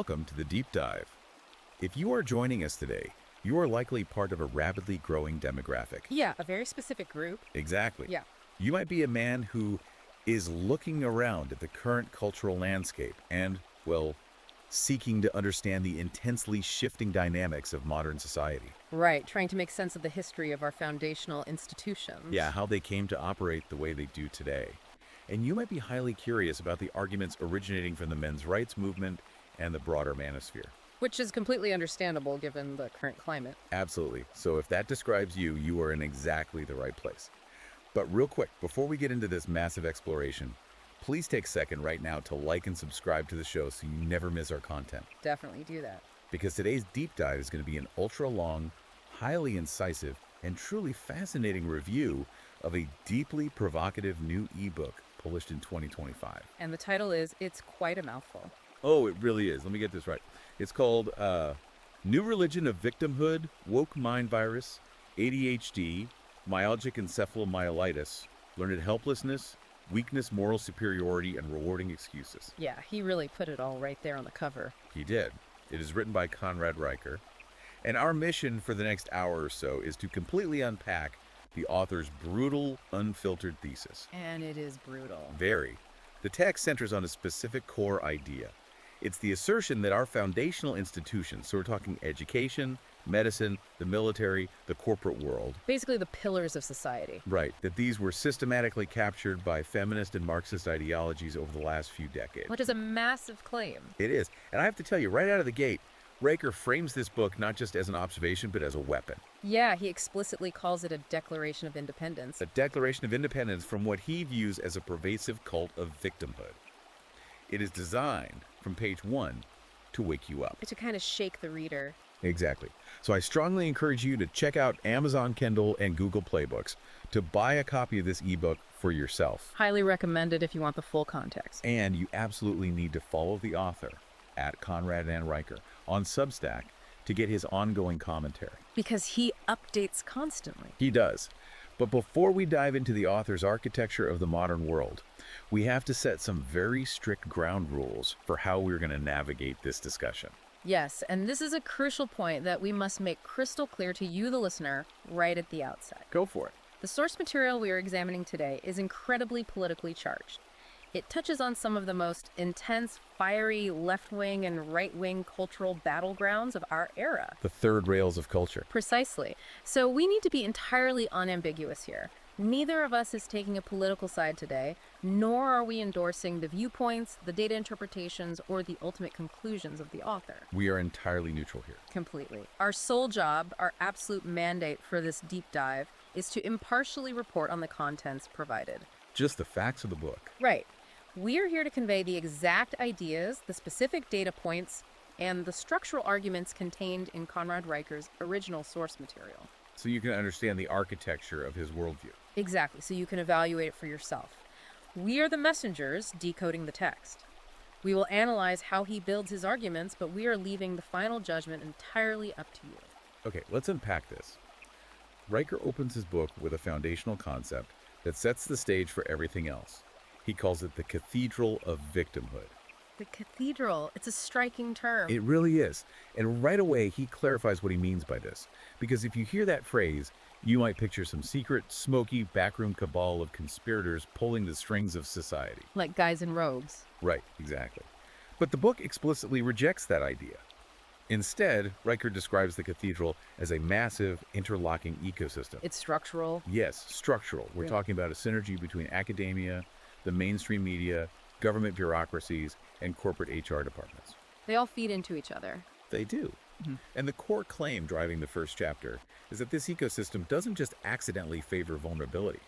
Welcome to the Deep Dive. If you are joining us today, you are likely part of a rapidly growing demographic. Yeah, a very specific group. Exactly. Yeah. You might be a man who is looking around at the current cultural landscape and, well, seeking to understand the intensely shifting dynamics of modern society. Right, trying to make sense of the history of our foundational institutions. Yeah, how they came to operate the way they do today. And you might be highly curious about the arguments originating from the men's rights movement and the broader manosphere. Which is completely understandable given the current climate. Absolutely. So if that describes you, you are in exactly the right place. But real quick, before we get into this massive exploration, please take a second right now to like and subscribe to the show so you never miss our content. Definitely do that. Because today's deep dive is going to be an ultra-long, highly incisive, and truly fascinating review of a deeply provocative new ebook published in 2025. And the title is It's Quite a Mouthful. Oh, it really is. Let me get this right. It's called New Religion of Victimhood, Woke Mind Virus, ADHD, Myalgic Encephalomyelitis, Learned Helplessness, Weakness, Moral Superiority, and Rewarding Excuses. Yeah, he really put it all right there on the cover. He did. It is written by Conrad Riker. And our mission for the next hour or so is to completely unpack the author's brutal, unfiltered thesis. And it is brutal. Very. The text centers on a specific core idea. It's the assertion that our foundational institutions, so we're talking education, medicine, the military, the corporate world. Basically the pillars of society. Right, that these were systematically captured by feminist and Marxist ideologies over the last few decades. Which is a massive claim. It is. And I have to tell you, right out of the gate, Riker frames this book not just as an observation, but as a weapon. Yeah, he explicitly calls it a Declaration of Independence. A declaration of independence from what he views as a pervasive cult of victimhood. It is designed, from page 1, to wake you up. To kind of shake the reader. Exactly. So I strongly encourage you to check out Amazon Kindle and Google Play Books to buy a copy of this ebook for yourself. Highly recommended if you want the full context. And you absolutely need to follow the author at Conrad and Riker on Substack to get his ongoing commentary. Because he updates constantly. He does. But before we dive into the author's architecture of the modern world, we have to set some very strict ground rules for how we're going to navigate this discussion. Yes, and this is a crucial point that we must make crystal clear to you, the listener, right at the outset. Go for it. The source material we are examining today is incredibly politically charged. It touches on some of the most intense, fiery left-wing and right-wing cultural battlegrounds of our era. The third rails of culture. Precisely. So we need to be entirely unambiguous here. Neither of us is taking a political side today, nor are we endorsing the viewpoints, the data interpretations, or the ultimate conclusions of the author. We are entirely neutral here. Completely. Our sole job, our absolute mandate for this deep dive, is to impartially report on the contents provided. Just the facts of the book. Right. We are here to convey the exact ideas, the specific data points, and the structural arguments contained in Conrad Riker's original source material. So you can understand the architecture of his worldview. Exactly, so you can evaluate it for yourself. We are the messengers decoding the text. We will analyze how he builds his arguments, but we are leaving the final judgment entirely up to you. Okay, let's unpack this. Riker opens his book with a foundational concept that sets the stage for everything else. He calls it the Cathedral of Victimhood. The cathedral, it's a striking term. It really is. And right away, he clarifies what he means by this. Because if you hear that phrase, you might picture some secret, smoky, backroom cabal of conspirators pulling the strings of society. Like guys in robes. Right, exactly. But the book explicitly rejects that idea. Instead, Riker describes the cathedral as a massive, interlocking ecosystem. It's structural. Yes, structural. We're Really? talking about a synergy between academia, the mainstream media, government bureaucracies, and corporate HR departments. They all feed into each other. They do. And the core claim driving the first chapter is that this ecosystem doesn't just accidentally favor vulnerability.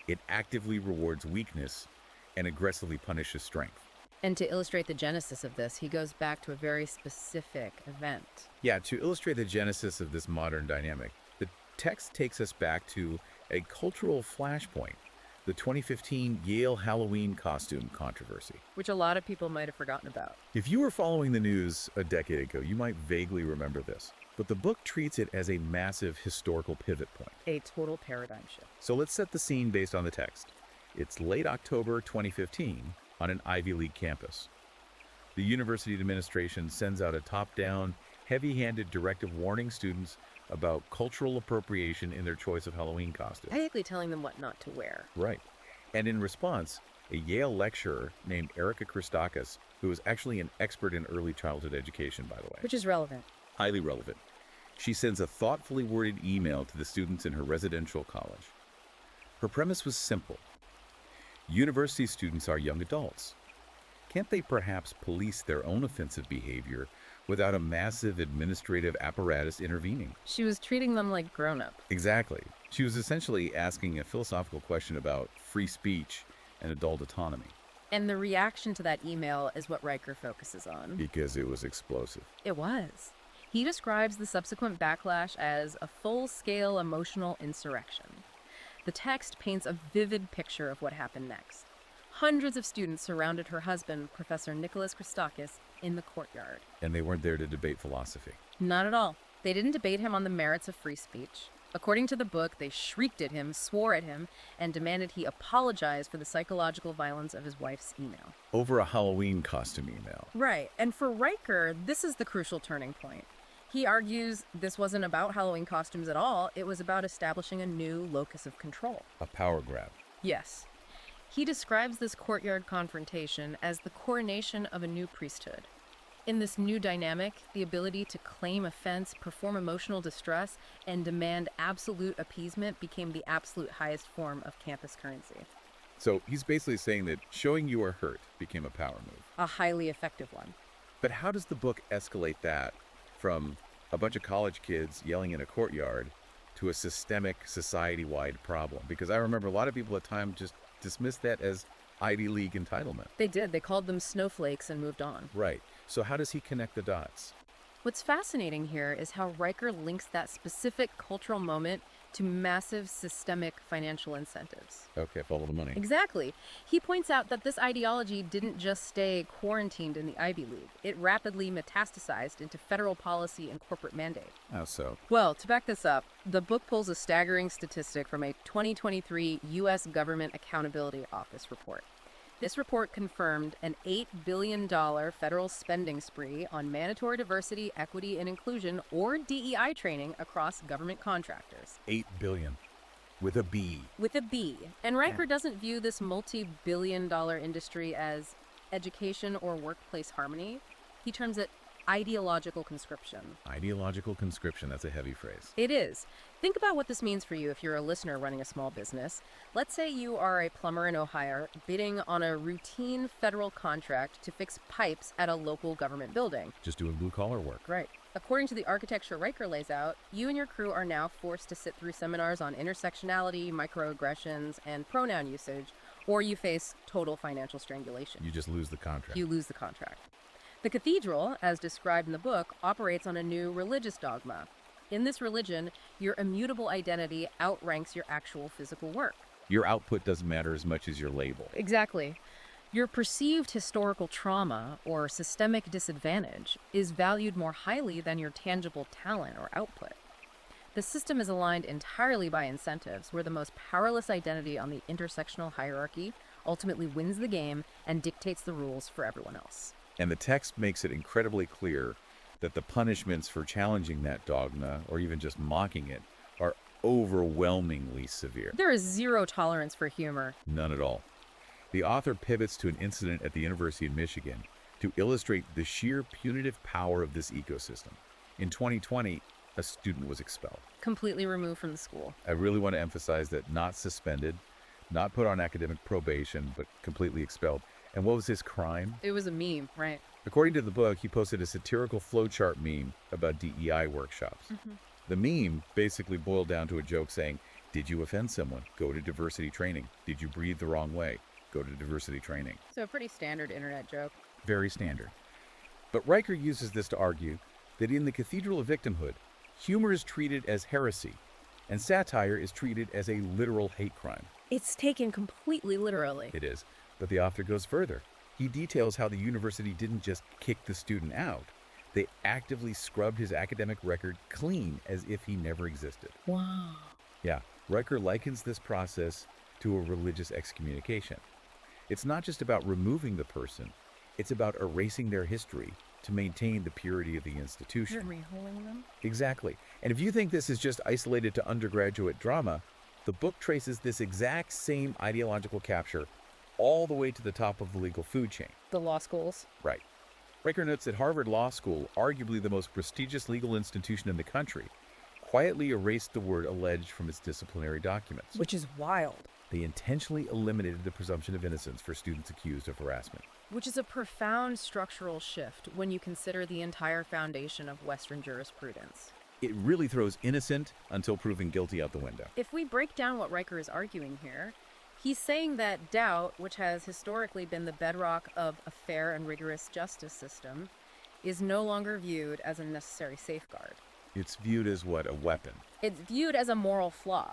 It actively rewards weakness and aggressively punishes strength. And to illustrate the genesis of this, he goes back to a very specific event. Yeah, to illustrate the genesis of this modern dynamic, the text takes us back to a cultural flashpoint, the 2015 Yale Halloween costume controversy. Which a lot of people might have forgotten about. If you were following the news a decade ago, you might vaguely remember this. But the book treats it as a massive historical pivot point. A total paradigm shift. So let's set the scene based on the text. It's late October 2015 on an Ivy League campus. The university administration sends out a top-down, heavy-handed directive warning students about cultural appropriation in their choice of Halloween costume. Basically telling them what not to wear. Right. And in response, a Yale lecturer named Erica Christakis, who is actually an expert in early childhood education, by the way. Which is relevant. Highly relevant. She sends a thoughtfully worded email to the students in her residential college. Her premise was simple. University students are young adults. Can't they perhaps police their own offensive behavior without a massive administrative apparatus intervening? She was treating them like grown-ups. Exactly. She was essentially asking a philosophical question about free speech and adult autonomy. And the reaction to that email is what Riker focuses on. Because it was explosive. It was. He describes the subsequent backlash as a full-scale emotional insurrection. The text paints a vivid picture of what happened next. Hundreds of students surrounded her husband, Professor Nicholas Christakis, in the courtyard. And they weren't there to debate philosophy. Not at all. They didn't debate him on the merits of free speech. According to the book, they shrieked at him, swore at him, and demanded he apologize for the psychological violence of his wife's email. Over a Halloween costume email. Right, and for Riker, this is the crucial turning point. He argues this wasn't about Halloween costumes at all, it was about establishing a new locus of control. A power grab. Yes. He describes this courtyard confrontation as the coronation of a new priesthood. In this new dynamic, the ability to claim offense, perform emotional distress, and demand absolute appeasement became the absolute highest form of campus currency. So he's basically saying that showing you are hurt became a power move. A highly effective one. But how does the book escalate that from a bunch of college kids yelling in a courtyard to a systemic, society-wide problem? Because I remember a lot of people at the time just dismissed that as Ivy League entitlement. They did. They called them snowflakes and moved on. Right. So how does he connect the dots? What's fascinating here is how Riker links that specific cultural moment to massive systemic financial incentives. Okay, follow the money. Exactly. He points out that this ideology didn't just stay quarantined in the Ivy League. It rapidly metastasized into federal policy and corporate mandate. How so? Well, to back this up, the book pulls a staggering statistic from a 2023 U.S. Government Accountability Office report. This report confirmed an $8 billion federal spending spree on mandatory diversity, equity, and inclusion, or DEI training across government contractors. $8 billion. With a B. With a B. And Riker doesn't view this multi-billion-dollar industry as education or workplace harmony. He terms it ideological conscription. Ideological conscription, that's a heavy phrase. It is. Think about what this means for you if you're a listener running a small business. Let's say you are a plumber in Ohio bidding on a routine federal contract to fix pipes at a local government building. Just doing blue-collar work. Right. According to the architecture Riker lays out, you and your crew are now forced to sit through seminars on intersectionality, microaggressions, and pronoun usage, or you face total financial strangulation. You just lose the contract. You lose the contract. The cathedral, as described in the book, operates on a new religious dogma. In this religion, your immutable identity outranks your actual physical work. Your output doesn't matter as much as your label. Exactly. Your perceived historical trauma or systemic disadvantage is valued more highly than your tangible talent or output. The system is aligned entirely by incentives, where the most powerless identity on the intersectional hierarchy ultimately wins the game and dictates the rules for everyone else. And the text makes it incredibly clear that the punishments for challenging that dogma, or even just mocking it, are overwhelmingly severe. There is zero tolerance for humor. None at all. The author pivots to an incident at the University of Michigan to illustrate the sheer punitive power of this ecosystem. In 2020, a student was expelled. Completely removed from the school. I really want to emphasize that not suspended, not put on academic probation, but completely expelled. And what was his crime? It was a meme, right? According to the book, he posted a satirical flowchart meme about DEI workshops. The meme basically boiled down to a joke saying, did you offend someone? Go to diversity training. Did you breathe the wrong way? Go to diversity training. So a pretty standard internet joke. Very standard. But Riker uses this to argue that in the Cathedral of Victimhood, humor is treated as heresy, and satire is treated as a literal hate crime. It's taken completely literally. It is. But the author goes further. He details how the university didn't just kick the student out. They actively scrubbed his academic record clean as if he never existed. Wow. Yeah, Riker likens this process to a religious excommunication. It's not just about removing the person, It's about erasing their history to maintain the purity of the institution. Reholing them? Exactly. And if you think this is just isolated to undergraduate drama, the book traces this exact same ideological capture all the way to the top of the legal food chain. The law schools. Right. Riker notes that Harvard Law School, arguably the most prestigious legal institution in the country, quietly erased the word alleged from its disciplinary documents. Which is wild. They intentionally eliminated the presumption of innocence for students accused of harassment. Which is a profound structural shift when you consider the entire foundation of Western jurisprudence. It really throws innocent until proven guilty out the window. If we break down what Riker is arguing here, he's saying that doubt, which has historically been the bedrock of a fair and rigorous justice system, is no longer viewed as a necessary safeguard. It's viewed as what? A weapon. It's viewed as a moral flaw.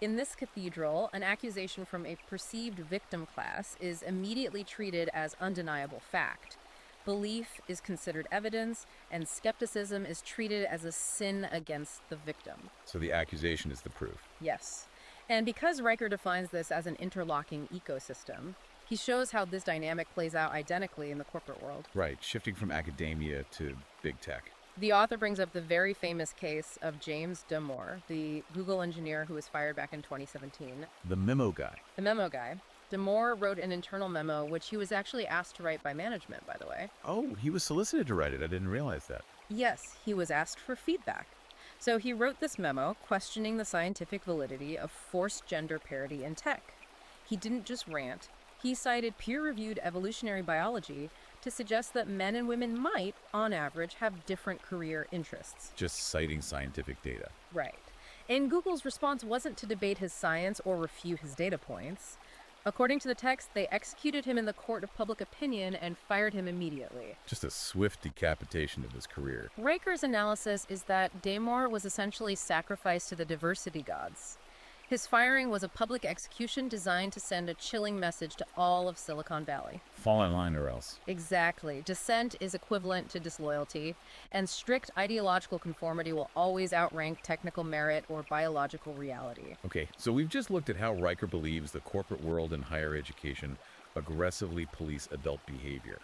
In this cathedral, an accusation from a perceived victim class is immediately treated as undeniable fact. Belief is considered evidence, and skepticism is treated as a sin against the victim. So the accusation is the proof. Yes. And because Riker defines this as an interlocking ecosystem, he shows how this dynamic plays out identically in the corporate world. Right, shifting from academia to big tech. The author brings up the very famous case of James Damore, the Google engineer who was fired back in 2017. The memo guy. The memo guy. Damore wrote an internal memo, which he was actually asked to write by management, by the way. Oh, he was solicited to write it. I didn't realize that. Yes, he was asked for feedback. So he wrote this memo questioning the scientific validity of forced gender parity in tech. He didn't just rant. He cited peer-reviewed evolutionary biology to suggest that men and women might, on average, have different career interests. Just citing scientific data. Right. And Google's response wasn't to debate his science or refute his data points. According to the text, they executed him in the court of public opinion and fired him immediately. Just a swift decapitation of his career. Riker's analysis is that Damore was essentially sacrificed to the diversity gods. His firing was a public execution designed to send a chilling message to all of Silicon Valley. Fall in line or else. Exactly. Dissent is equivalent to disloyalty, and strict ideological conformity will always outrank technical merit or biological reality. Okay, so we've just looked at how Riker believes the corporate world and higher education aggressively police adult behavior.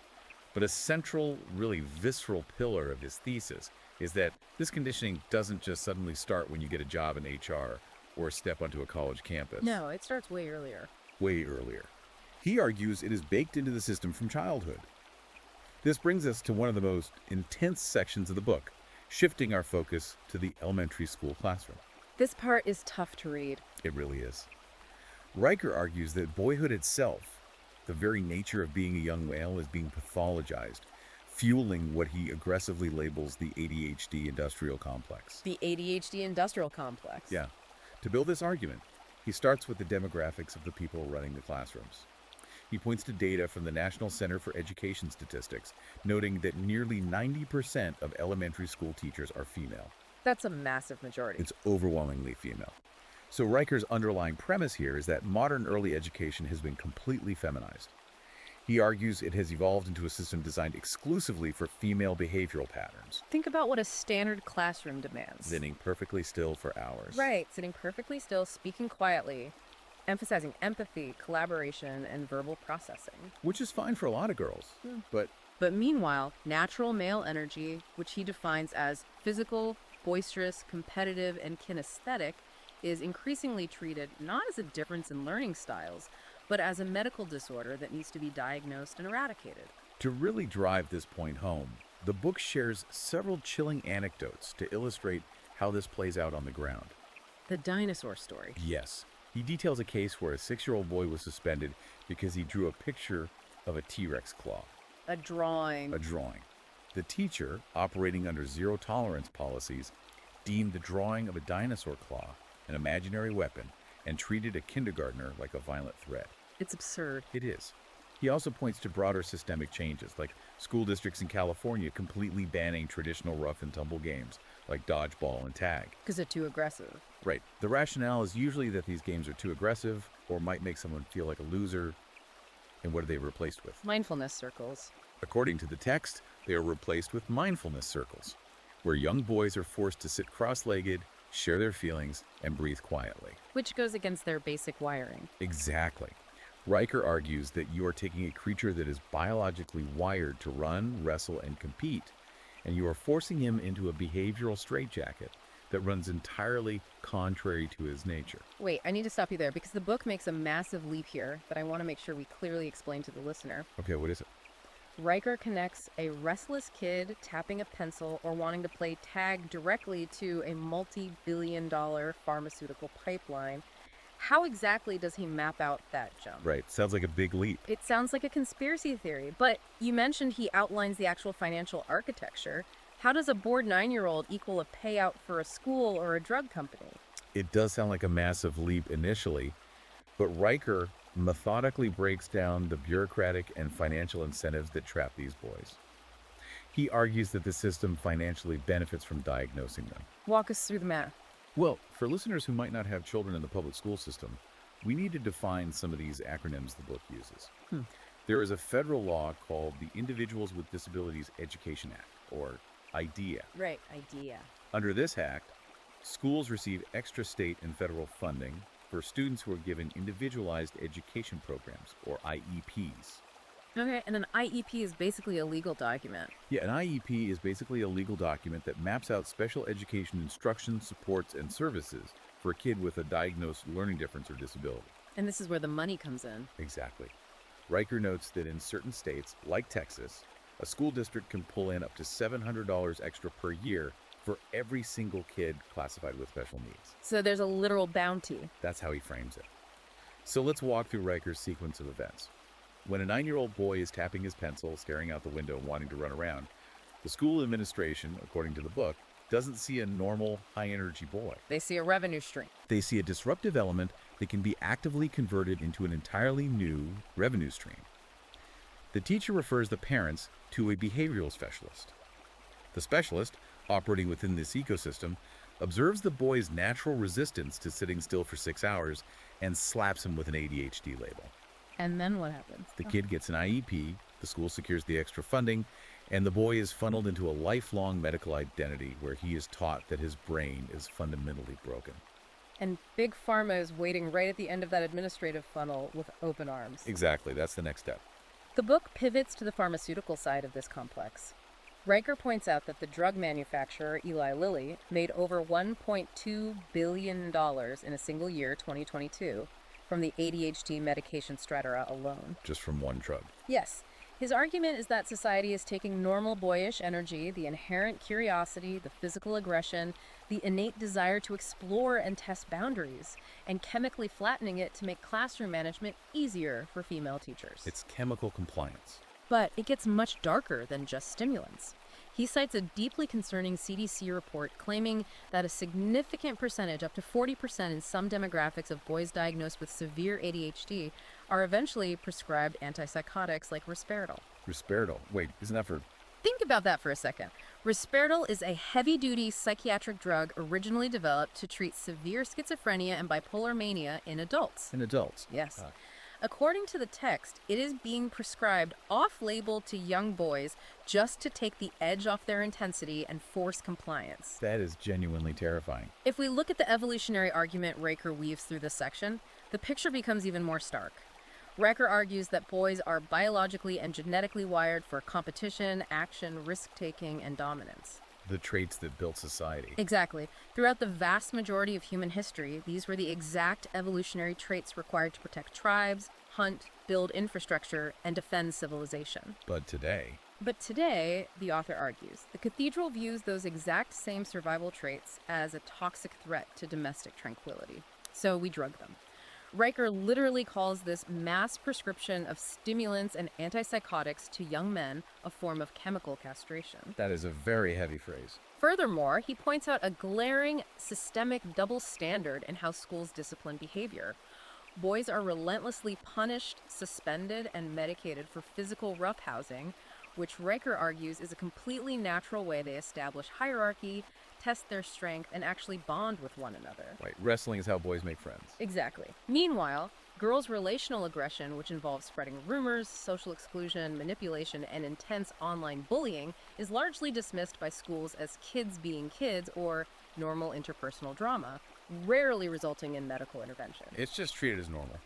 But a central, really visceral pillar of his thesis is that this conditioning doesn't just suddenly start when you get a job in HR or step onto a college campus. No, it starts way earlier. Way earlier. He argues it is baked into the system from childhood. This brings us to one of the most intense sections of the book, shifting our focus to the elementary school classroom. This part is tough to read. It really is. Riker argues that boyhood itself, the very nature of being a young male, is being pathologized, fueling what he aggressively labels the ADHD industrial complex. The ADHD industrial complex. Yeah. To build this argument, he starts with the demographics of the people running the classrooms. He points to data from the National Center for Education Statistics, noting that nearly 90% of elementary school teachers are female. That's a massive majority. It's overwhelmingly female. So Riker's underlying premise here is that modern early education has been completely feminized. He argues it has evolved into a system designed exclusively for female behavioral patterns. Think about what a standard classroom demands. Sitting perfectly still for hours. Right, sitting perfectly still, speaking quietly, emphasizing empathy, collaboration, and verbal processing. Which is fine for a lot of girls, but But meanwhile, natural male energy, which he defines as physical, boisterous, competitive, and kinesthetic, is increasingly treated not as a difference in learning styles, but as a medical disorder that needs to be diagnosed and eradicated. to really drive this point home, the book shares several chilling anecdotes to illustrate how this plays out on the ground. The dinosaur story. Yes, he details a case where a 6-year-old boy was suspended because he drew a picture of a T-Rex claw. A drawing. A drawing. The teacher, operating under zero tolerance policies, deemed the drawing of a dinosaur claw an imaginary weapon and treated a kindergartner like a violent threat. It's absurd. It is. He also points to broader systemic changes, like school districts in California completely banning traditional rough and tumble games, like dodgeball and tag. Because they're too aggressive. Right. The rationale is usually that these games are too aggressive or might make someone feel like a loser. And what are they replaced with? Mindfulness circles. According to the text, they are replaced with mindfulness circles, where young boys are forced to sit cross-legged, share their feelings, and breathe quietly. Which goes against their basic wiring. Exactly. Riker argues that you are taking a creature that is biologically wired to run, wrestle, and compete, and you are forcing him into a behavioral straitjacket that runs entirely contrary to his nature. Wait, I need to stop you there because the book makes a massive leap here that I want to make sure we clearly explain to the listener. Okay, what is it? Riker connects a restless kid tapping a pencil or wanting to play tag directly to a multi-billion-dollar pharmaceutical pipeline. How exactly does he map out that jump? Right, sounds like a big leap. It sounds like a conspiracy theory, but you mentioned he outlines the actual financial architecture. How does a bored 9-year-old equal a payout for a school or a drug company? It does sound like a massive leap initially, but Riker methodically breaks down the bureaucratic and financial incentives that trap these boys. He argues that the system financially benefits from diagnosing them. Walk us through the math. Well, for listeners who might not have children in the public school system, we need to define some of these acronyms the book uses. There is a federal law called the Individuals with Disabilities Education Act, or IDEA. Right, idea. Under this act, schools receive extra state and federal funding for students who are given individualized education programs, or IEPs. Okay, and an IEP is basically a legal document. Yeah, an IEP is basically a legal document that maps out special education instruction, supports, and services for a kid with a diagnosed learning difference or disability. And this is where the money comes in. Exactly. Riker notes that in certain states, like Texas, a school district can pull in up to $700 extra per year for every single kid classified with special needs. So there's a literal bounty. That's how he frames it. So let's walk through Riker's sequence of events. When a 9-year-old boy is tapping his pencil, staring out the window, and wanting to run around, the school administration, according to the book, doesn't see a normal, high-energy boy. They see a revenue stream. They see a disruptive element that can be actively converted into an entirely new revenue stream. The teacher refers the parents to a behavioral specialist. The specialist, operating within this ecosystem, observes the boy's natural resistance to sitting still for 6 hours and slaps him with an ADHD label. And then what happens? The kid gets an IEP, the school secures the extra funding, and the boy is funneled into a lifelong medical identity where he is taught that his brain is fundamentally broken. And Big Pharma is waiting right at the end of that administrative funnel with open arms. Exactly, that's the next step. The book pivots to the pharmaceutical side of this complex. Riker points out that the drug manufacturer Eli Lilly made over $1.2 billion in a single year, 2022, from the ADHD medication Strattera alone. Just from one drug. Yes. His argument is that society is taking normal boyish energy, the inherent curiosity, the physical aggression, the innate desire to explore and test boundaries, and chemically flattening it to make classroom management easier for female teachers. It's chemical compliance. But it gets much darker than just stimulants. He cites a deeply concerning CDC report claiming that a significant percentage, up to 40% in some demographics of boys diagnosed with severe ADHD, are eventually prescribed antipsychotics like risperidone. Risperidone. Wait, isn't that for... Think about that for a second. Risperidone is a heavy-duty psychiatric drug originally developed to treat severe schizophrenia and bipolar mania in adults. in adults? Yes. According to the text, it is being prescribed off-label to young boys just to take the edge off their intensity and force compliance. That is genuinely terrifying. If we look at the evolutionary argument Riker weaves through this section, the picture becomes even more stark. Riker argues that boys are biologically and genetically wired for competition, action, risk-taking, and dominance. The traits that built society. Exactly. Throughout the vast majority of human history, these were the exact evolutionary traits required to protect tribes, hunt, build infrastructure, and defend civilization. But today... But today, the author argues, the cathedral views those exact same survival traits as a toxic threat to domestic tranquility. So we drug them. Riker literally calls this mass prescription of stimulants and antipsychotics to young men a form of chemical castration. That is a very heavy phrase. Furthermore, he points out a glaring systemic double standard in how schools discipline behavior. Boys are relentlessly punished, suspended, and medicated for physical roughhousing, which Riker argues is a completely natural way they establish hierarchy, test their strength, and actually bond with one another. Right, wrestling is how boys make friends. Exactly. Meanwhile, girls' relational aggression, which involves spreading rumors, social exclusion, manipulation, and intense online bullying, is largely dismissed by schools as kids being kids or normal interpersonal drama, rarely resulting in medical intervention. It's just treated as normal.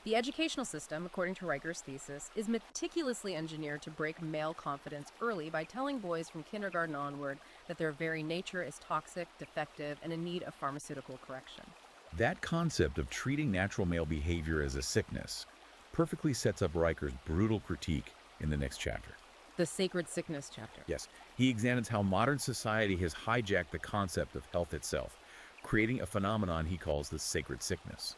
The educational system, according to Riker's thesis, is meticulously engineered to break male confidence early by telling boys from kindergarten onward that their very nature is toxic, defective, and in need of pharmaceutical correction. That concept of treating natural male behavior as a sickness perfectly sets up Riker's brutal critique in the next chapter. The sacred sickness chapter. Yes, he examines how modern society has hijacked the concept of health itself, creating a phenomenon he calls the sacred sickness.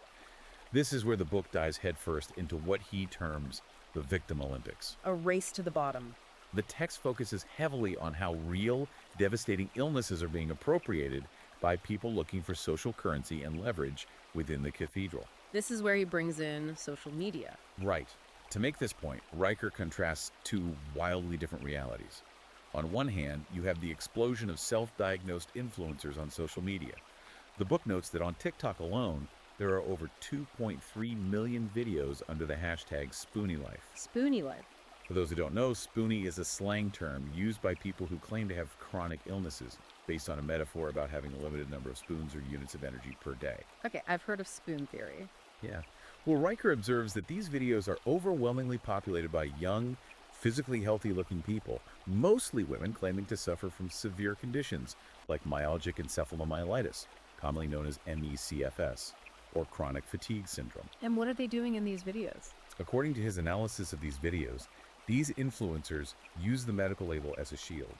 This is where the book dives headfirst into what he terms the victim Olympics. A race to the bottom. The text focuses heavily on how real, devastating illnesses are being appropriated by people looking for social currency and leverage within the cathedral. This is where he brings in social media. Right. To make this point, Riker contrasts two wildly different realities. On one hand, you have the explosion of self-diagnosed influencers on social media. The book notes that on TikTok alone, there are over 2.3 million videos under the hashtag SpoonieLife. SpoonieLife. For those who don't know, spoonie is a slang term used by people who claim to have chronic illnesses, based on a metaphor about having a limited number of spoons or units of energy per day. Okay, I've heard of spoon theory. Yeah. Well, Riker observes that these videos are overwhelmingly populated by young, physically healthy-looking people, mostly women claiming to suffer from severe conditions like myalgic encephalomyelitis, commonly known as MECFS, or chronic fatigue syndrome. And what are they doing in these videos? According to his analysis of these videos, these influencers use the medical label as a shield.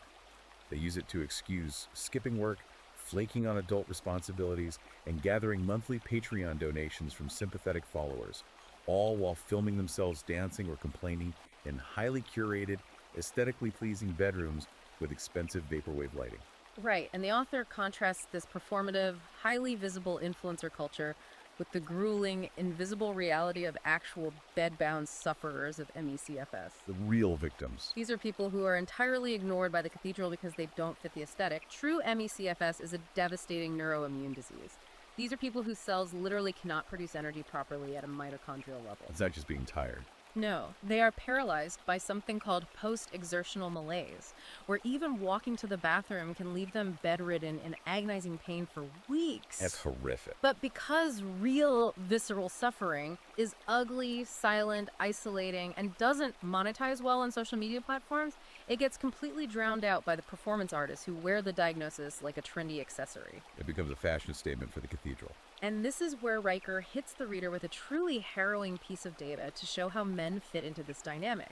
They use it to excuse skipping work, flaking on adult responsibilities, and gathering monthly Patreon donations from sympathetic followers, all while filming themselves dancing or complaining in highly curated, aesthetically pleasing bedrooms with expensive vaporwave lighting. Right, and the author contrasts this performative, highly visible influencer culture with the grueling, invisible reality of actual bedbound sufferers of MECFS. The real victims. These are people who are entirely ignored by the cathedral because they don't fit the aesthetic. True MECFS is a devastating neuroimmune disease. These are people whose cells literally cannot produce energy properly at a mitochondrial level. It's not just being tired. No, they are paralyzed by something called post-exertional malaise, where even walking to the bathroom can leave them bedridden in agonizing pain for weeks. That's horrific. But because real visceral suffering is ugly, silent, isolating, and doesn't monetize well on social media platforms, it gets completely drowned out by the performance artists who wear the diagnosis like a trendy accessory. It becomes a fashion statement for the cathedral. And this is where Riker hits the reader with a truly harrowing piece of data to show how men fit into this dynamic.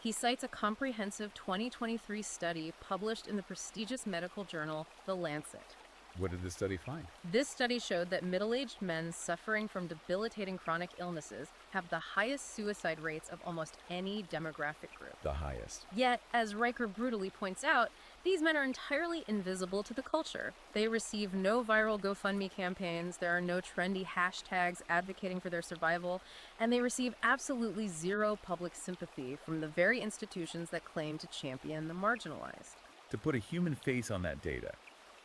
He cites a comprehensive 2023 study published in the prestigious medical journal, The Lancet. What did this study find? This study showed that middle-aged men suffering from debilitating chronic illnesses have the highest suicide rates of almost any demographic group. The highest. Yet, as Riker brutally points out, these men are entirely invisible to the culture. They receive no viral GoFundMe campaigns, there are no trendy hashtags advocating for their survival, and they receive absolutely zero public sympathy from the very institutions that claim to champion the marginalized. To put a human face on that data,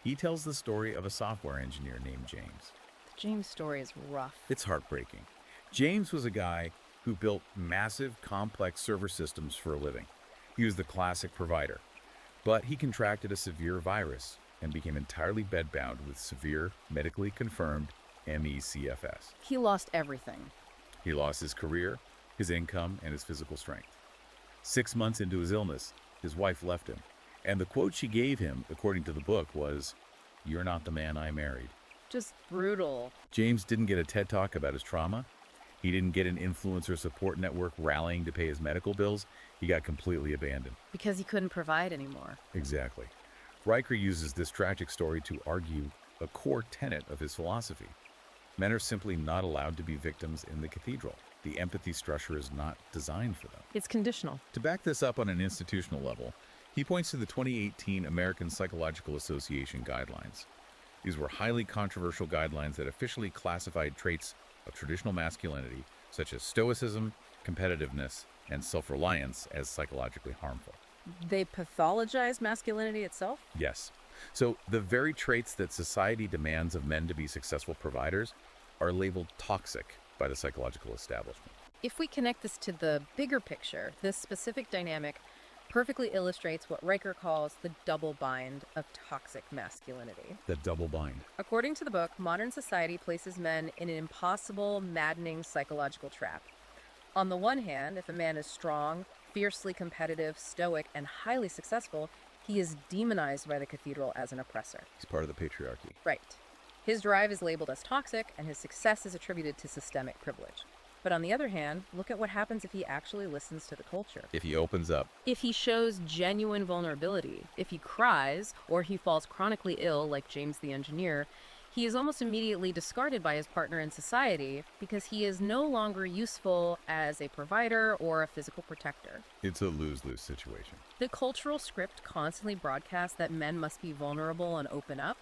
he tells the story of a software engineer named James. The James story is rough. It's heartbreaking. James was a guy who built massive, complex server systems for a living. He was the classic provider. But he contracted a severe virus and became entirely bedbound with severe, medically confirmed MECFS. He lost everything. He lost his career, his income, and his physical strength. 6 months into his illness, his wife left him. And the quote she gave him, according to the book, was, "You're not the man I married." Just brutal. James didn't get a TED Talk about his trauma. He didn't get an influencer support network rallying to pay his medical bills. He got completely abandoned. Because he couldn't provide anymore. Exactly. Riker uses this tragic story to argue a core tenet of his philosophy. Men are simply not allowed to be victims in the cathedral. The empathy structure is not designed for them. It's conditional. To back this up on an institutional level, he points to the 2018 American Psychological Association guidelines. These were highly controversial guidelines that officially classified traits of traditional masculinity, such as stoicism, competitiveness, and self-reliance, as psychologically harmful. They pathologize masculinity itself? Yes. So the very traits that society demands of men to be successful providers are labeled toxic by the psychological establishment. If we connect this to the bigger picture, this specific dynamic, perfectly illustrates what Riker calls the double bind of toxic masculinity. The double bind. According to the book, modern society places men in an impossible, maddening psychological trap. On the one hand, if a man is strong, fiercely competitive, stoic, and highly successful, he is demonized by the cathedral as an oppressor. He's part of the patriarchy. Right. His drive is labeled as toxic, and his success is attributed to systemic privilege. But on the other hand, look at what happens if he actually listens to the culture. If he opens up. If he shows genuine vulnerability, if he cries, or he falls chronically ill like James the engineer, he is almost immediately discarded by his partner in society because he is no longer useful as a provider or a physical protector. It's a lose-lose situation. The cultural script constantly broadcasts that men must be vulnerable and open up,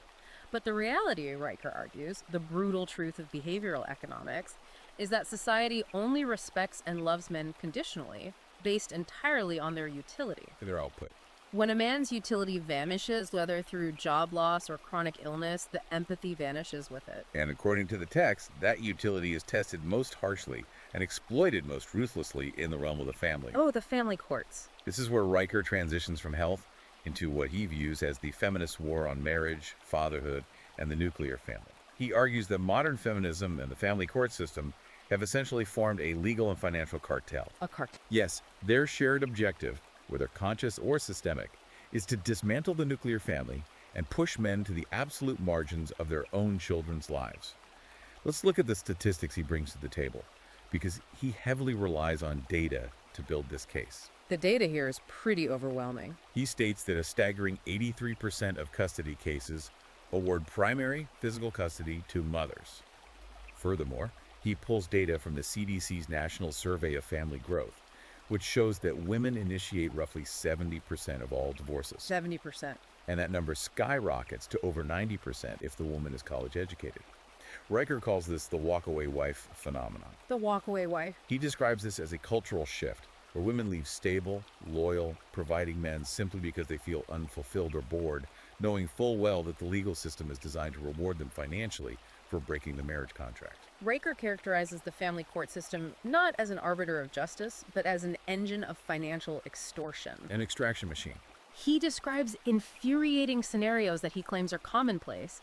but the reality, Riker argues, the brutal truth of behavioral economics, is that society only respects and loves men conditionally, based entirely on their utility. Their output. When a man's utility vanishes, whether through job loss or chronic illness, the empathy vanishes with it. And according to the text, that utility is tested most harshly and exploited most ruthlessly in the realm of the family. Oh, the family courts. This is where Riker transitions from health into what he views as the feminist war on marriage, fatherhood, and the nuclear family. He argues that modern feminism and the family court system have essentially formed a legal and financial cartel. A cartel. Yes, their shared objective, whether conscious or systemic, is to dismantle the nuclear family and push men to the absolute margins of their own children's lives. Let's look at the statistics he brings to the table, because he heavily relies on data to build this case. The data here is pretty overwhelming. He states that a staggering 83% of custody cases award primary physical custody to mothers. Furthermore, he pulls data from the CDC's National Survey of Family Growth, which shows that women initiate roughly 70% of all divorces. 70%. And that number skyrockets to over 90% if the woman is college educated. Riker calls this the walkaway wife phenomenon. The walkaway wife. He describes this as a cultural shift, where women leave stable, loyal, providing men simply because they feel unfulfilled or bored, knowing full well that the legal system is designed to reward them financially for breaking the marriage contract. Riker characterizes the family court system not as an arbiter of justice, but as an engine of financial extortion. An extraction machine. He describes infuriating scenarios that he claims are commonplace.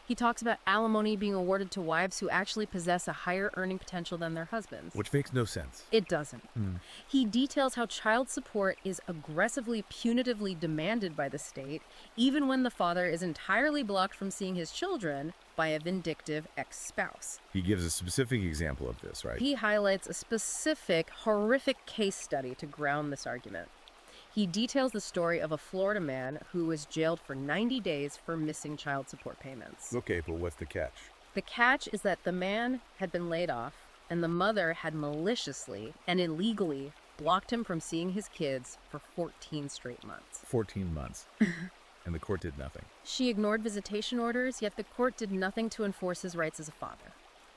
He talks about alimony being awarded to wives who actually possess a higher earning potential than their husbands. Which makes no sense. It doesn't. He details how child support is aggressively, punitively demanded by the state, even when the father is entirely blocked from seeing his children by a vindictive ex-spouse. He gives a specific example of this, right? He highlights a specific, horrific case study to ground this argument. He details the story of a Florida man who was jailed for 90 days for missing child support payments. Okay, but what's the catch? The catch is that the man had been laid off, and the mother had maliciously and illegally blocked him from seeing his kids for 14 straight months. 14 months. And the court did nothing. She ignored visitation orders, yet the court did nothing to enforce his rights as a father.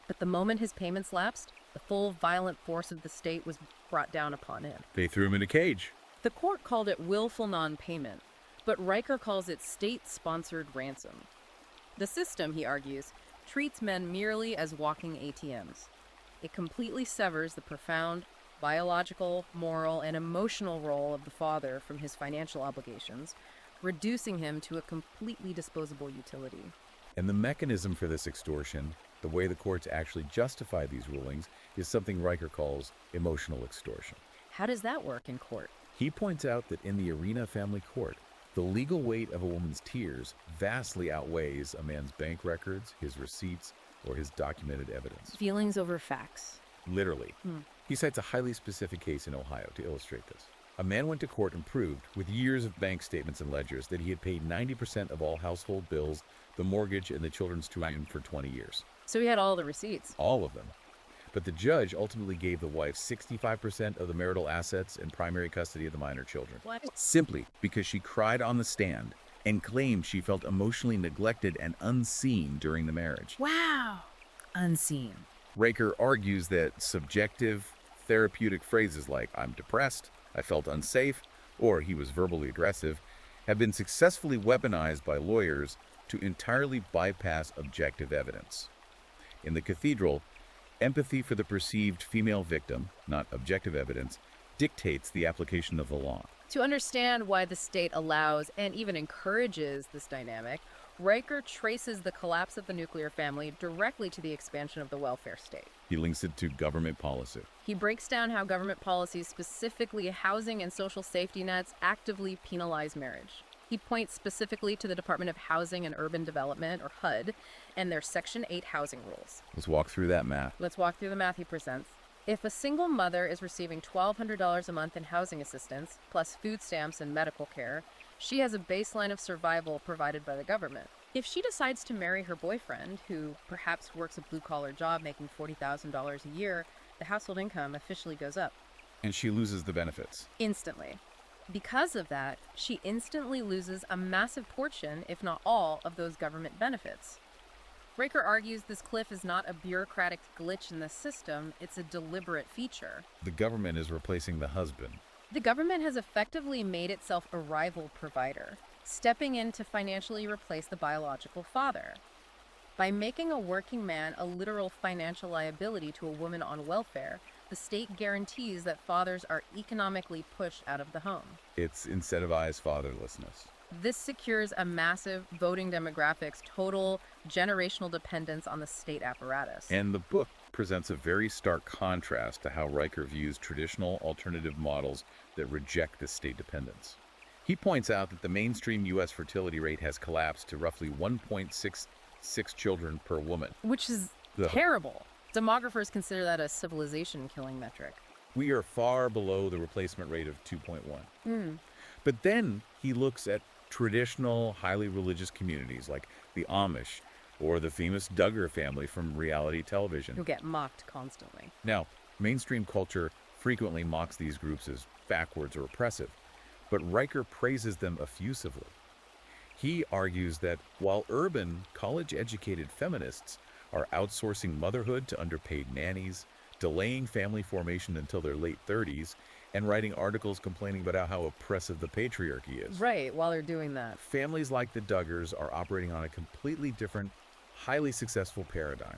But the moment his payments lapsed, the full violent force of the state was brought down upon him. They threw him in a cage. The court called it willful non-payment, but Riker calls it state-sponsored ransom. The system, he argues, treats men merely as walking ATMs. It completely severs the profound biological, moral, and emotional role of the father from his financial obligations, reducing him to a completely disposable utility. And the mechanism for this extortion, the way the courts actually justify these rulings, is something Riker calls emotional extortion. How does that work in court? He points out that in the arena family court, the legal weight of a woman's tears vastly outweighs a man's bank records, his receipts, or his documented evidence. Feelings over facts. Literally. He cites a highly specific case in Ohio to illustrate this. A man went to court and proved, with years of bank statements and ledgers, that he had paid 90% of all household bills, the mortgage, and the children's tuition for 20 years. So he had all the receipts. All of them. But the judge ultimately gave the wife 65% of the marital assets and primary custody of the minor children. What? Simply because she cried on the stand and claimed she felt emotionally neglected and unseen during the marriage. Wow. Unseen. Riker argues that subjective, therapeutic phrases like, "I'm depressed," "I felt unsafe," or "he was verbally aggressive," have been successfully weaponized by lawyers to entirely bypass objective evidence. In the cathedral, empathy for the perceived female victim, not objective evidence, dictates the application of the law. To understand why the state allows and even encourages this dynamic, Riker traces the collapse of the nuclear family directly to the expansion of the welfare state. He links it to government policy. He breaks down how government policies, specifically housing and social safety nets, actively penalize marriage. He points specifically to the Department of Housing and Urban Development, or HUD, and their Section 8 housing rules. Let's walk through that math. Let's walk through the math he presents. If a single mother is receiving $1,200 a month in housing assistance, plus food stamps and medical care, she has a baseline of survival provided by the government. If she decides to marry her boyfriend, who perhaps works a blue-collar job making $40,000 a year, the household income officially goes up. And she loses the benefits. Instantly. Because of that, she instantly loses a massive portion, if not all, of those government benefits. Riker argues this cliff is not a bureaucratic glitch in the system, it's a deliberate feature. The government is replacing the husband. The government has effectively made itself a rival provider, stepping in to financially replace the biological father. By making a working man a literal financial liability to a woman on welfare, the state guarantees that fathers are economically pushed out of the home. It's incentivized fatherlessness. This secures a massive voting demographics, total generational dependence on the state apparatus. And the book presents a very stark contrast to how Riker views traditional alternative models that reject this state dependence. He points out that the mainstream U.S. fertility rate has collapsed to roughly 1.66 children per woman. Which is Ugh. terrible. Demographers consider that a civilization-killing metric. We are far below the replacement rate of 2.1. But then he looks at traditional, highly religious communities like the Amish or the famous Duggar family from reality television. Who get mocked constantly. Now, mainstream culture frequently mocks these groups as backwards or oppressive, but Riker praises them effusively. He argues that while urban, college-educated feminists are outsourcing motherhood to underpaid nannies, delaying family formation until their late 30s, and writing articles complaining about how oppressive the patriarchy is. Right, while they're doing that. Families like the Duggars are operating on a completely different, highly successful paradigm.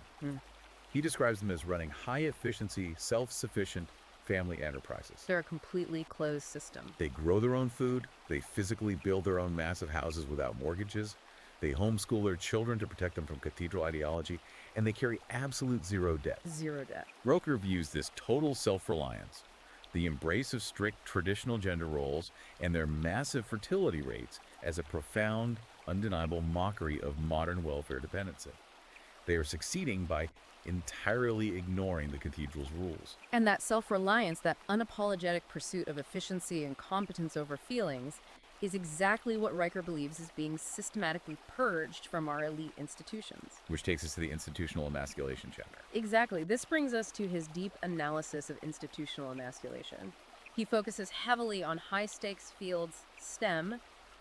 He describes them as running high-efficiency, self-sufficient family enterprises. They're a completely closed system. They grow their own food, they physically build their own massive houses without mortgages, they homeschool their children to protect them from cathedral ideology, and they carry absolute zero debt. Zero debt. Roker views this total self-reliance, the embrace of strict traditional gender roles, and their massive fertility rates as a profound, undeniable mockery of modern welfare dependency. They are succeeding by entirely ignoring the cathedral's rules. And that self-reliance, that unapologetic pursuit of efficiency and competence over feelings, is exactly what Riker believes is being systematically purged from our elite institutions. Which takes us to the institutional emasculation chapter. Exactly. This brings us to his deep analysis of institutional emasculation. He focuses heavily on high-stakes fields, STEM,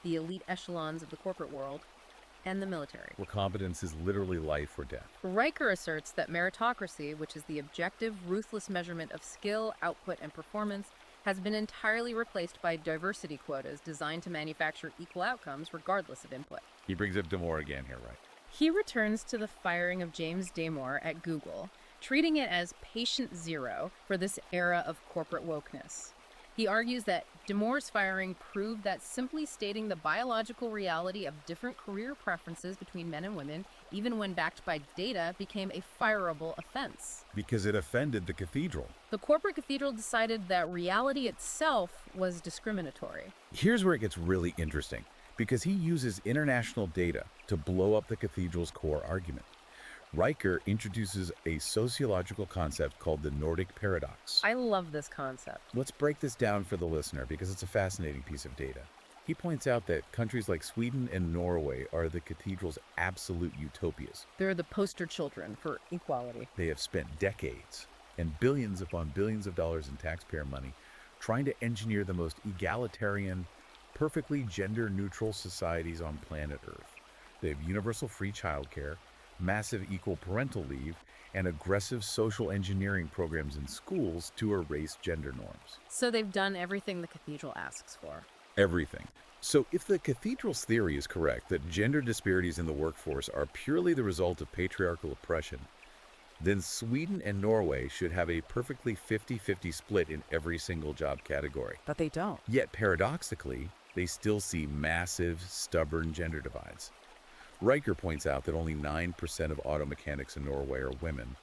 the elite echelons of the corporate world, and the military. Where competence is literally life or death. Riker asserts that meritocracy, which is the objective, ruthless measurement of skill, output, and performance, has been entirely replaced by diversity quotas designed to manufacture equal outcomes regardless of input. He brings up Damore again here, right? He returns to the firing of James Damore at Google, treating it as patient zero for this era of corporate wokeness. He argues that Damore's firing proved that simply stating the biological reality of different career preferences between men and women, even when backed by data, became a fireable offense. Because it offended the cathedral. The corporate cathedral decided that reality itself was discriminatory. Here's where it gets really interesting, because he uses international data to blow up the cathedral's core argument. Riker introduces a sociological concept called the Nordic paradox. I love this concept. Let's break this down for the listener because it's a fascinating piece of data. He points out that countries like Sweden and Norway are the cathedral's absolute utopias. They're the poster children for equality. They have spent decades and billions upon billions of dollars in taxpayer money trying to engineer the most egalitarian, perfectly gender-neutral societies on planet Earth. They have universal free childcare, massive equal parental leave, and aggressive social engineering programs in schools to erase gender norms. So they've done everything the cathedral asks for. Everything. So if the cathedral's theory is correct, that gender disparities in the workforce are purely the result of patriarchal oppression, then Sweden and Norway should have a perfectly 50-50 split in every single job category. But they don't. Yet paradoxically, they still see massive, stubborn gender divides. Riker points out that only 9% of auto mechanics in Norway are women.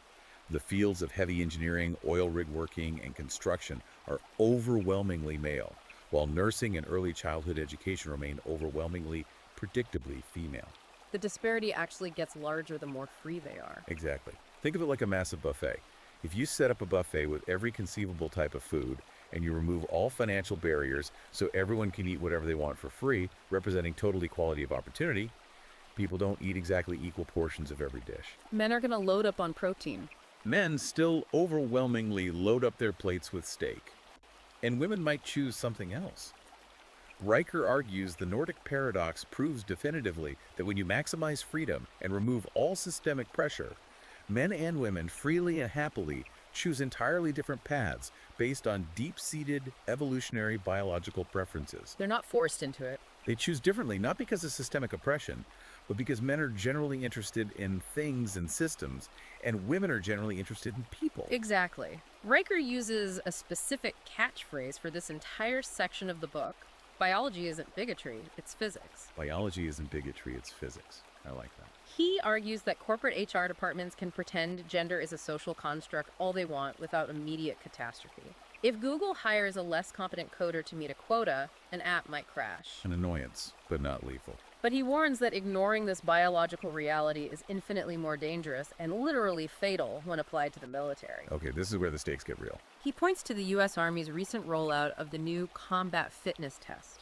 The fields of heavy engineering, oil rig working, and construction are overwhelmingly male, while nursing and early childhood education remain overwhelmingly, predictably female. The disparity actually gets larger the more free they are. Exactly. Think of it like a massive buffet. If you set up a buffet with every conceivable type of food, and you remove all financial barriers so everyone can eat whatever they want for free, representing total equality of opportunity, people don't eat exactly equal portions of every dish. Men are going to load up on protein. Men still overwhelmingly load up their plates with steak, and women might choose something else. Riker argues the Nordic paradox proves definitively that when you maximize freedom and remove all systemic pressure, men and women freely and happily choose entirely different paths based on deep-seated evolutionary biological preferences. They're not forced into it. They choose differently not because of systemic oppression, but because men are generally interested in things and systems, and women are generally interested in people. Exactly. Riker uses a specific catchphrase for this entire section of the book. Biology isn't bigotry, it's physics. Biology isn't bigotry, it's physics. I like that. He argues that corporate HR departments can pretend gender is a social construct all they want without immediate catastrophe. If Google hires a less competent coder to meet a quota, an app might crash. An annoyance, but not lethal. But he warns that ignoring this biological reality is infinitely more dangerous and literally fatal when applied to the military. Okay, this is where the stakes get real. He points to the U.S. Army's recent rollout of the new combat fitness test.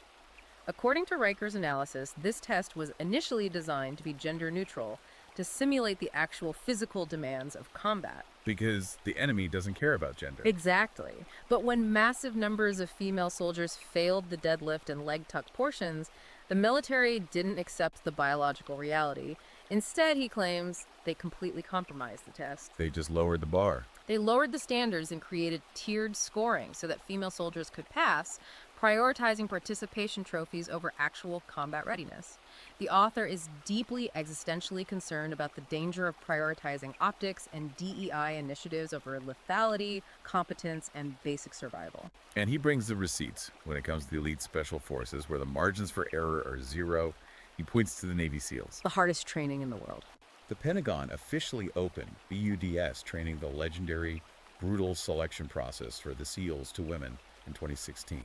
According to Riker's analysis, this test was initially designed to be gender neutral, to simulate the actual physical demands of combat. Because the enemy doesn't care about gender. Exactly. But when massive numbers of female soldiers failed the deadlift and leg tuck portions, the military didn't accept the biological reality. Instead, he claims, they completely compromised the test. They just lowered the bar. They lowered the standards and created tiered scoring so that female soldiers could pass, prioritizing participation trophies over actual combat readiness. The author is deeply existentially concerned about the danger of prioritizing optics and DEI initiatives over lethality, competence, and basic survival. And he brings the receipts when it comes to the elite special forces, where the margins for error are zero. He points to the Navy SEALs. The hardest training in the world. The Pentagon officially opened BUDS training, the legendary, brutal selection process for the SEALs to women in 2016.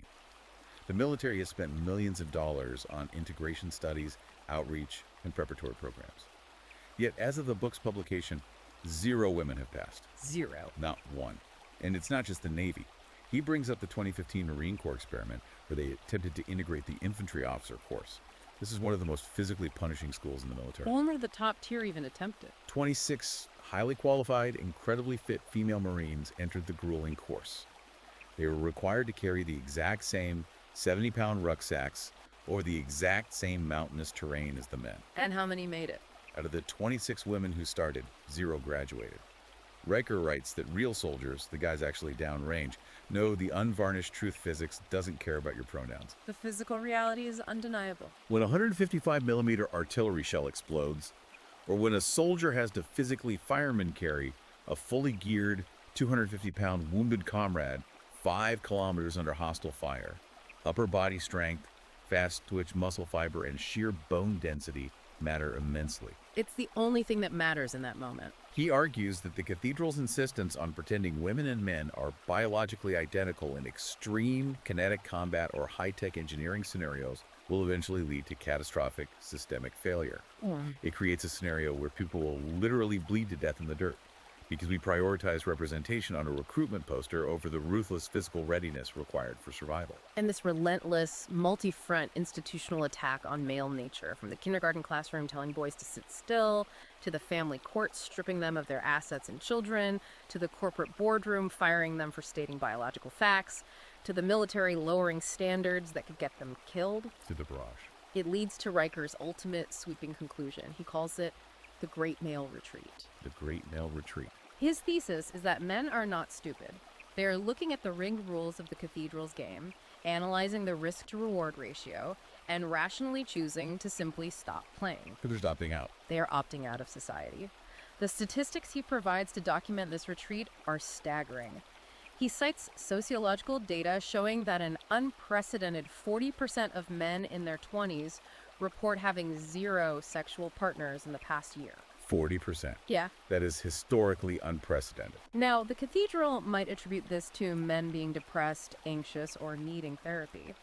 The military has spent millions of dollars on integration studies, outreach, and preparatory programs. Yet, as of the book's publication, 0 women have passed. 0. Not one. And it's not just the Navy. He brings up the 2015 Marine Corps experiment where they attempted to integrate the infantry officer course. This is one of the most physically punishing schools in the military. Only the top tier even attempted. 26 highly qualified, incredibly fit female Marines entered the grueling course. They were required to carry the exact same 70-pound rucksacks or the exact same mountainous terrain as the men. And how many made it? Out of the 26 women who started, 0 graduated. Riker writes that real soldiers, the guys actually downrange, know the unvarnished truth physics doesn't care about your pronouns. The physical reality is undeniable. When a 155mm artillery shell explodes, or when a soldier has to physically fireman carry a fully geared 250-pound wounded comrade 5 kilometers under hostile fire, upper body strength, fast twitch muscle fiber, and sheer bone density matter immensely. It's the only thing that matters in that moment. He argues that the cathedral's insistence on pretending women and men are biologically identical in extreme kinetic combat or high-tech engineering scenarios will eventually lead to catastrophic systemic failure. It creates a scenario where people will literally bleed to death in the dirt because we prioritize representation on a recruitment poster over the ruthless physical readiness required for survival. And this relentless, multi-front institutional attack on male nature, from the kindergarten classroom telling boys to sit still, to the family court stripping them of their assets and children, to the corporate boardroom firing them for stating biological facts, to the military lowering standards that could get them killed. To the barrage. It leads to Riker's ultimate sweeping conclusion. He calls it the Great Male Retreat. The Great Male Retreat. His thesis is that men are not stupid. They are looking at the ringed rules of the cathedral's game, analyzing the risk-to-reward ratio, and rationally choosing to simply stop playing. Because they're opting out. They are opting out of society. The statistics he provides to document this retreat are staggering. He cites sociological data showing that an unprecedented 40% of men in their 20s report having 0 sexual partners in the past year. 40%. Yeah. That is historically unprecedented. Now, the cathedral might attribute this to men being depressed, anxious, or needing therapy.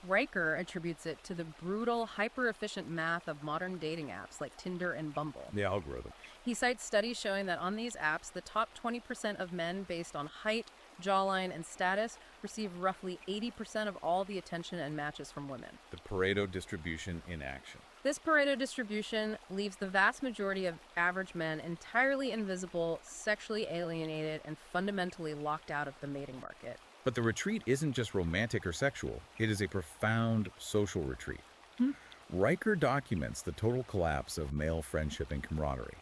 Riker attributes it to the brutal, hyper-efficient math of modern dating apps like Tinder and Bumble. The algorithm. He cites studies showing that on these apps, the top 20% of men based on height, jawline, and status receive roughly 80% of all the attention and matches from women. The Pareto distribution in action. This Pareto distribution leaves the vast majority of average men entirely invisible, sexually alienated, and fundamentally locked out of the mating market. But the retreat isn't just romantic or sexual. It is a profound social retreat. Riker documents the total collapse of male friendship and camaraderie.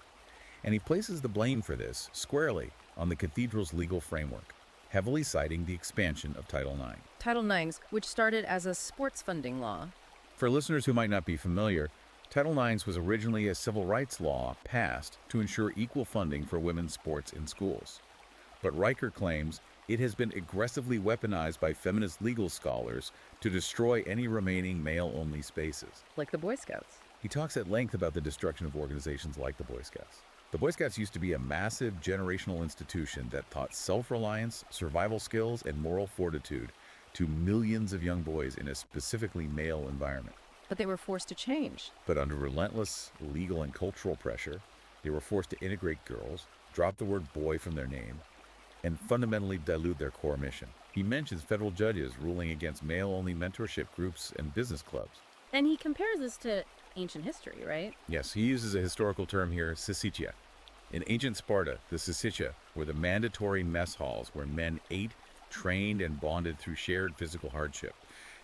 And he places the blame for this squarely on the cathedral's legal framework, heavily citing the expansion of Title IX. Title IX, which started as a sports funding law. For listeners who might not be familiar, Title IX was originally a civil rights law passed to ensure equal funding for women's sports in schools. But Riker claims it has been aggressively weaponized by feminist legal scholars to destroy any remaining male-only spaces. Like the Boy Scouts. He talks at length about the destruction of organizations like the Boy Scouts. The Boy Scouts used to be a massive generational institution that taught self-reliance, survival skills, and moral fortitude to millions of young boys in a specifically male environment. But they were forced to change. But under relentless legal and cultural pressure, they were forced to integrate girls, drop the word boy from their name, and fundamentally dilute their core mission. He mentions federal judges ruling against male-only mentorship groups and business clubs. And he compares this to ancient history, right? Yes, he uses a historical term here, syssitia. In ancient Sparta, the syssitia were the mandatory mess halls where men ate, trained, and bonded through shared physical hardship,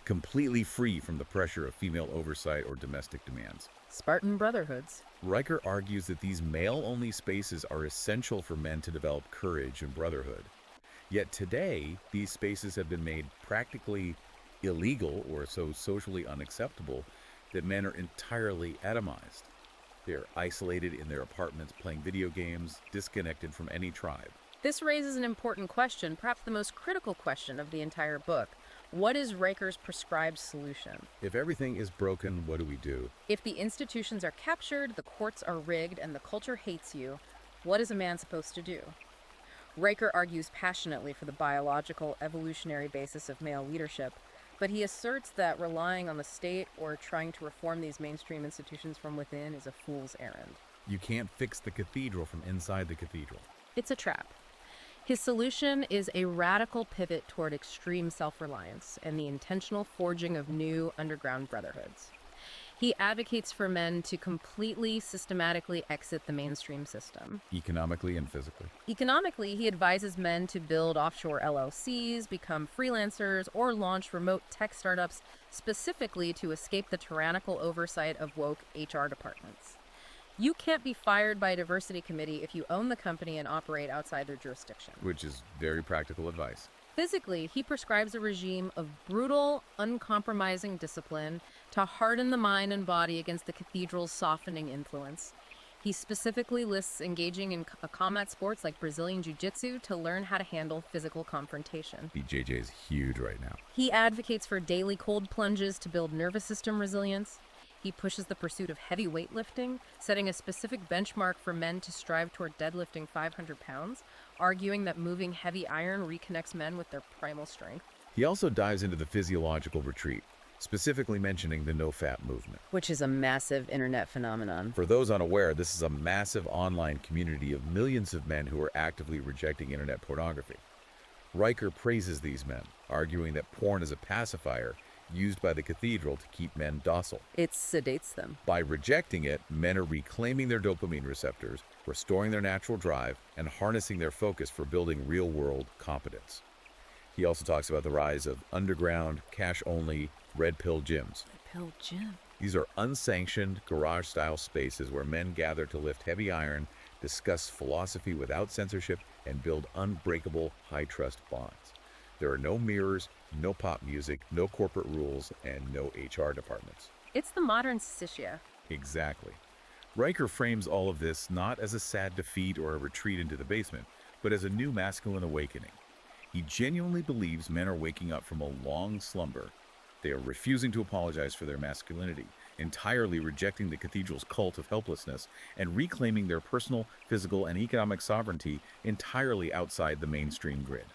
completely free from the pressure of female oversight or domestic demands. Spartan brotherhoods. Riker argues that these male-only spaces are essential for men to develop courage and brotherhood. Yet today, these spaces have been made practically illegal or so socially unacceptable that men are entirely atomized. They're isolated in their apartments playing video games, disconnected from any tribe. This raises an important question, perhaps the most critical question of the entire book. What is Riker's prescribed solution? If everything is broken, what do we do? If the institutions are captured, the courts are rigged, and the culture hates you, what is a man supposed to do? Riker argues passionately for the biological, evolutionary basis of male leadership, but he asserts that relying on the state or trying to reform these mainstream institutions from within is a fool's errand. You can't fix the cathedral from inside the cathedral. It's a trap. His solution is a radical pivot toward extreme self-reliance and the intentional forging of new underground brotherhoods. He advocates for men to completely, systematically exit the mainstream system. Economically and physically. Economically, he advises men to build offshore LLCs, become freelancers, or launch remote tech startups specifically to escape the tyrannical oversight of woke HR departments. You can't be fired by a diversity committee if you own the company and operate outside their jurisdiction. Which is very practical advice. Physically, he prescribes a regime of brutal, uncompromising discipline to harden the mind and body against the cathedral's softening influence. He specifically lists engaging in combat sports like Brazilian Jiu-Jitsu to learn how to handle physical confrontation. BJJ is huge right now. He advocates for daily cold plunges to build nervous system resilience. He pushes the pursuit of heavy weightlifting, setting a specific benchmark for men to strive toward deadlifting 500 pounds, arguing that moving heavy iron reconnects men with their primal strength. He also dives into the physiological retreat, specifically mentioning the no-fap movement. Which is a massive internet phenomenon. For those unaware, this is a massive online community of millions of men who are actively rejecting internet pornography. Riker praises these men, arguing that porn is a pacifier used by the cathedral to keep men docile. It sedates them. By rejecting it, men are reclaiming their dopamine receptors, restoring their natural drive, and harnessing their focus for building real-world competence. He also talks about the rise of underground, cash-only, red pill gyms. Red pill gym. These are unsanctioned, garage-style spaces where men gather to lift heavy iron, discuss philosophy without censorship, and build unbreakable, high-trust bonds. There are no mirrors, no pop music, no corporate rules, and no HR departments. It's the modern syssitia. Exactly. Riker frames all of this not as a sad defeat or a retreat into the basement, but as a new masculine awakening. He genuinely believes men are waking up from a long slumber. They are refusing to apologize for their masculinity, entirely rejecting the cathedral's cult of helplessness, and reclaiming their personal, physical, and economic sovereignty entirely outside the mainstream grid.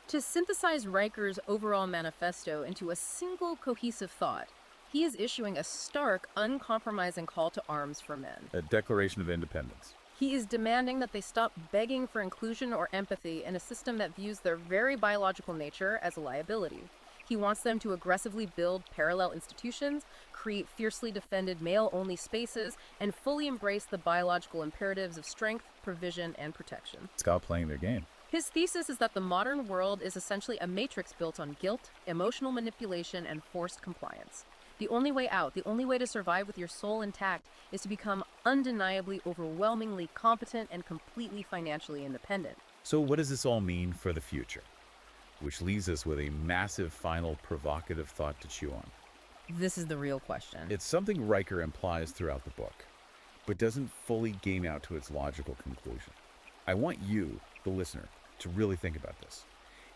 To synthesize Riker's overall manifesto into a single cohesive thought, he is issuing a stark, uncompromising call to arms for men. A Declaration of Independence. He is demanding that they stop begging for inclusion or empathy in a system that views their very biological nature as a liability. He wants them to aggressively build parallel institutions, create fiercely defended male-only spaces, and fully embrace the biological imperatives of strength, provision, and protection. Stop playing their game. His thesis is that the modern world is essentially a matrix built on guilt, emotional manipulation, and forced compliance. The only way out, the only way to survive with your soul intact, is to become undeniably, overwhelmingly competent and completely financially independent. So what does this all mean for the future? Which leaves us with a massive final provocative thought to chew on. This is the real question. It's something Riker implies throughout the book, but doesn't fully game out to its logical conclusion. I want you, the listener, to really think about this.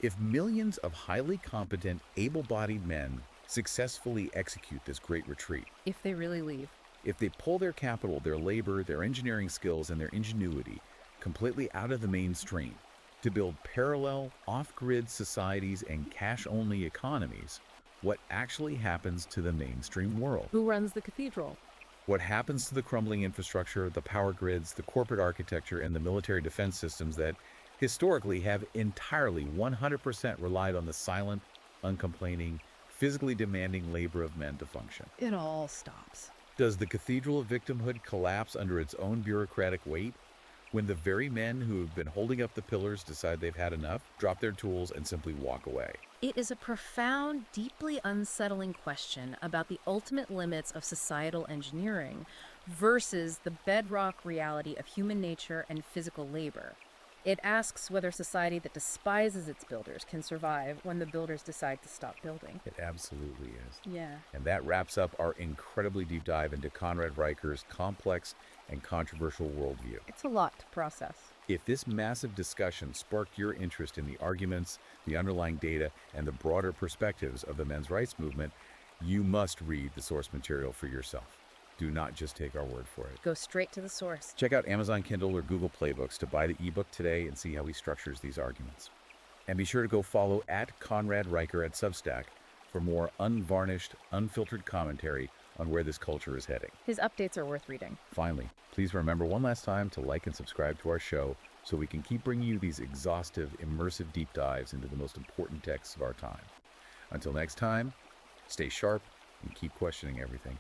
If millions of highly competent, able-bodied men successfully execute this great retreat, If they really leave. if they pull their capital, their labor, their engineering skills, and their ingenuity completely out of the mainstream to build parallel, off-grid societies and cash-only economies, what actually happens to the mainstream world? Who runs the cathedral? What happens to the crumbling infrastructure, the power grids, the corporate architecture, and the military defense systems that historically have entirely 100% relied on the silent, uncomplaining, physically demanding labor of men to function? It all stops. Does the cathedral of victimhood collapse under its own bureaucratic weight when the very men who have been holding up the pillars decide they've had enough, drop their tools, and simply walk away? It is a profound, deeply unsettling question about the ultimate limits of societal engineering versus the bedrock reality of human nature and physical labor. It asks whether society that despises its builders can survive when the builders decide to stop building. It absolutely is. Yeah. And that wraps up our incredibly deep dive into Conrad Riker's complex and controversial worldview. It's a lot to process. If this massive discussion sparked your interest in the arguments, the underlying data, and the broader perspectives of the men's rights movement, you must read the source material for yourself. Do not just take our word for it. Go straight to the source. Check out Amazon Kindle or Google Playbooks to buy the ebook today and see how he structures these arguments. And be sure to go follow at Conrad Riker at Substack for more unvarnished, unfiltered commentary on where this culture is heading. His updates are worth reading. Finally, please remember one last time to like and subscribe to our show so we can keep bringing you these exhaustive, immersive deep dives into the most important texts of our time. Until next time, stay sharp and keep questioning everything.